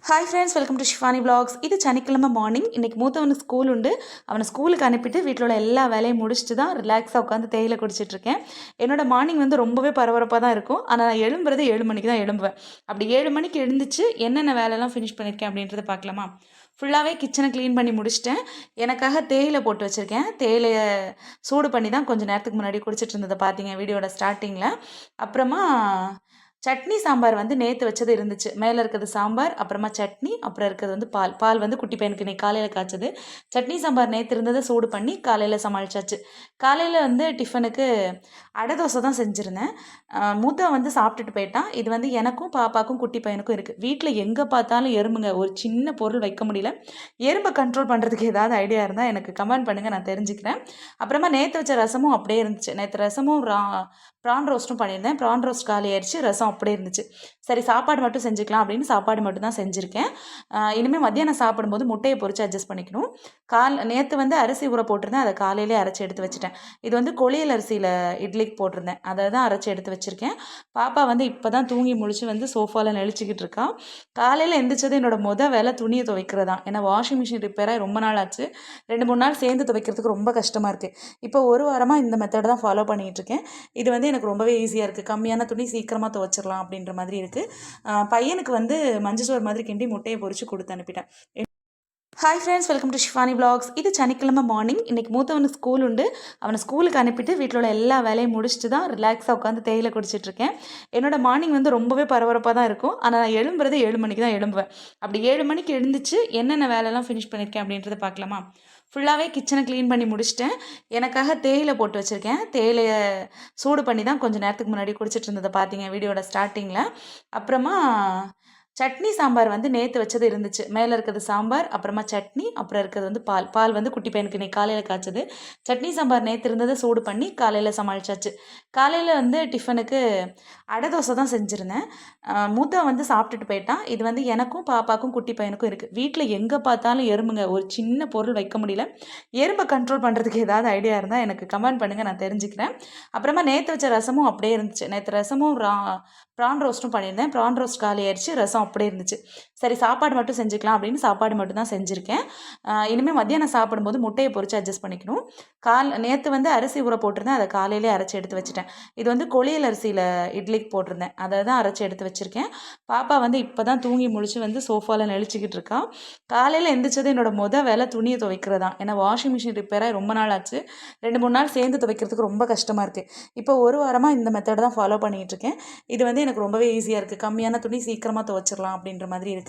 Hi friends, welcome to Shifani vlogs. இது சனிக்கிழமை morning. இன்றைக்கி மூத்தவனுக்கு ஸ்கூல் உண்டு. அவனை ஸ்கூலுக்கு அனுப்பிட்டு வீட்டில் உள்ள எல்லா வேலையும் முடிச்சுட்டு தான் ரிலாக்ஸாக உட்காந்து தேயிலை குடிச்சிட்ருக்கேன். என்னோட மார்னிங் வந்து ரொம்பவே பரபரப்பாக தான் இருக்கும். ஆனால் நான் எழும்புறது 7 மணிக்கு தான் எழும்புவேன். அப்படி 7 மணிக்கு எழுந்துச்சு என்னென்ன வேலைலாம் ஃபினிஷ் பண்ணியிருக்கேன் அப்படின்றத பார்க்கலாமா? ஃபுல்லாகவே கிச்சனை க்ளீன் பண்ணி முடிச்சிட்டேன். எனக்காக தேயிலை போட்டு வச்சுருக்கேன். தேயிலையை சூடு பண்ணி தான் கொஞ்சம் நேரத்துக்கு முன்னாடி குடிச்சிட்டு இருந்ததை பார்த்தீங்க வீடியோட ஸ்டார்டிங்கில். அப்புறமா சட்னி சாம்பார் வந்து நேற்று வச்சது இருந்துச்சு. மேலே இருக்கிறது சாம்பார், அப்புறமா சட்னி, அப்புறம் இருக்கிறது வந்து பால். பால் வந்து குட்டி பையனுக்கு இன்னைக்கு காலையில் காய்ச்சது. சட்னி சாம்பார் நேற்று இருந்ததை சூடு பண்ணி காலையில் சமாளிச்சாச்சு. காலையில் வந்து டிஃபனுக்கு அடை தோசை தான் செஞ்சுருந்தேன். மூத்தவன் வந்து சாப்பிட்டுட்டு போயிட்டான். இது வந்து எனக்கும் பாப்பாக்கும் குட்டி பையனுக்கும் இருக்குது. வீட்டில் எங்கே பார்த்தாலும் எறும்புங்க. ஒரு சின்ன பொருள் வைக்க முடியல. எறும்பை கண்ட்ரோல் பண்ணுறதுக்கு ஏதாவது ஐடியா இருந்தால் எனக்கு கமெண்ட் பண்ணுங்கள், நான் தெரிஞ்சுக்கிறேன். அப்புறமா நேற்று வச்ச ரசமும் அப்படியே இருந்துச்சு. நேற்று ரசமும் ப்ரான் ரோஸ்ட்டும் பண்ணியிருந்தேன். ப்ரான் ரோஸ்ட் காலி ஆயிடுச்சு, ரசம் அப்படியே இருந்துச்சு. சரி, சாப்பாடு மட்டும் செஞ்சுக்கலாம் அப்படின்னு சாப்பாடு மட்டும் தான் செஞ்சுருக்கேன். இனிமேல் மத்தியானம் சாப்பிடும்போது முட்டையை பொரித்து அட்ஜஸ்ட் பண்ணிக்கணும். நேற்று வந்து அரிசி ஊற போட்டிருந்தேன், அதை காலையிலே அரைச்சி எடுத்து வச்சுட்டேன். இது வந்து கொளியல் அரிசியில் இட்லிக்கு போட்டிருந்தேன், அதை தான் அரைச்சி எடுத்து வச்சுருக்கேன். பாப்பா வந்து இப்போ தான் தூங்கி முழிச்சு வந்து சோஃபாவில் நெளிச்சிக்கிட்டு இருக்கா. காலையில் எந்திரிச்சது என்னோட வேலை துணியை துவைக்கிறதான். ஏன்னா வாஷிங் மிஷின் ரிப்பேராக ரொம்ப நாள் ஆச்சு. 2-3 நாள் சேர்ந்து துவைக்கிறதுக்கு ரொம்ப கஷ்டமாக இருக்குது. இப்போ ஒரு வாரமாக இந்த மெத்தட் தான் ஃபாலோ பண்ணிகிட்டு இருக்கேன். இது வந்து எனக்கு ரொம்பவே ஈஸியாக இருக்குது. கம்மியான துணி சீக்கிரமாக துவைச்சிடலாம் அப்படின்ற மாதிரி இருக்குது. பையனுக்கு வந்து மஞ்சள் மாதிரி கிண்டி முட்டையை பொரித்து கொடுத்து அனுப்பிட்டேன். Hi friends, welcome to Shifani vlogs. இது சனிக்கிழமை மார்னிங். இன்றைக்கி மூத்தவனுக்கு ஸ்கூல் உண்டு. அவனை ஸ்கூலுக்கு அனுப்பிட்டு வீட்டில் உள்ள எல்லா வேலையும் முடிச்சுட்டு தான் ரிலாக்ஸாக உட்காந்து தேயிலை குடிச்சிட்ருக்கேன். என்னோடய மார்னிங் வந்து ரொம்பவே பரபரப்பாக தான் இருக்கும். ஆனால் நான் எழும்புறது 7 மணிக்கு தான் எழும்புவேன். அப்படி 7 மணிக்கு எழுந்துச்சு என்னென்ன வேலைலாம் ஃபினிஷ் பண்ணியிருக்கேன் அப்படின்றத பார்க்கலாமா? ஃபுல்லாகவே கிச்சனை க்ளீன் பண்ணி முடிச்சிட்டேன். எனக்காக தேயிலை போட்டு வச்சுருக்கேன். தேயிலையை சூடு பண்ணி தான் கொஞ்சம் நேரத்துக்கு முன்னாடி குடிச்சிட்டு இருந்ததை பார்த்தீங்க வீடியோட ஸ்டார்டிங்கில். அப்புறமா சட்னி சாம்பார் வந்து நேற்று வச்சது இருந்துச்சு. மேலே இருக்கிறது சாம்பார், அப்புறமா சட்னி, அப்புறம் இருக்கிறது வந்து பால். பால் வந்து குட்டி பையனுக்கு இன்னைக்கு காலையில் காய்ச்சது. சட்னி சாம்பார் நேற்று இருந்ததை சூடு பண்ணி காலையில் சமாளிச்சாச்சு. காலையில் வந்து டிஃபனுக்கு அடை தோசை தான் செஞ்சுருந்தேன். மூத்தவன் வந்து சாப்பிட்டுட்டு போயிட்டான். இது வந்து எனக்கும் பாப்பாக்கும் குட்டி பையனுக்கும் இருக்குது. வீட்டில் எங்கே பார்த்தாலும் எறும்புங்க. ஒரு சின்ன பொருள் வைக்க முடியல. எறும்பை கண்ட்ரோல் பண்ணுறதுக்கு ஏதாவது ஐடியா இருந்தால் எனக்கு கமெண்ட் பண்ணுங்கள், நான் தெரிஞ்சுக்கிறேன். அப்புறமா நேற்று வச்ச ரசமும் அப்படியே இருந்துச்சு. நேற்று ரசமும் ப்ரான் ரோஸ்ட்டும் பண்ணியிருந்தேன். ப்ரான் ரோஸ்ட் காலி ஆயிடுச்சு, ரசம் அப்படியே இருந்துச்சு. சரி, சாப்பாடு மட்டும் செஞ்சுக்கலாம் அப்படின்னு சாப்பாடு மட்டும் தான் செஞ்சுருக்கேன். இனிமேல் மத்தியானம் சாப்பிடும்போது முட்டையை பொரித்து அட்ஜஸ்ட் பண்ணிக்கணும். நேற்று வந்து அரிசி ஊற போட்டிருந்தேன், அதை காலையிலே அரைச்சி எடுத்து வச்சுட்டேன். இது வந்து கொளியல் அரிசியில் இட்லிக்கு போட்டிருந்தேன், அதை தான் அரைச்சி எடுத்து வச்சுருக்கேன். பாப்பா வந்து இப்போ தான் தூங்கி முழிச்சு வந்து சோஃபாவில் நெளிச்சிக்கிட்டு இருக்கா. காலையில் எந்திரிச்சது என்னோட வேலை துணியை துவைக்கிறதான். ஏன்னா வாஷிங் மிஷின் ரிப்பேராக ரொம்ப நாள் ஆச்சு. 2-3 நாள் சேர்ந்து துவைக்கிறதுக்கு ரொம்ப கஷ்டமாக இருக்குது. இப்போ ஒரு வாரமாக இந்த மெத்தட் தான் ஃபாலோ பண்ணிகிட்டு இருக்கேன். இது வந்து எனக்கு ரொம்பவே ஈஸியாக இருக்குது. கம்மியான துணி சீக்கிரமாக துவைச்சிடலாம் அப்படின்ற மாதிரி இருக்குது.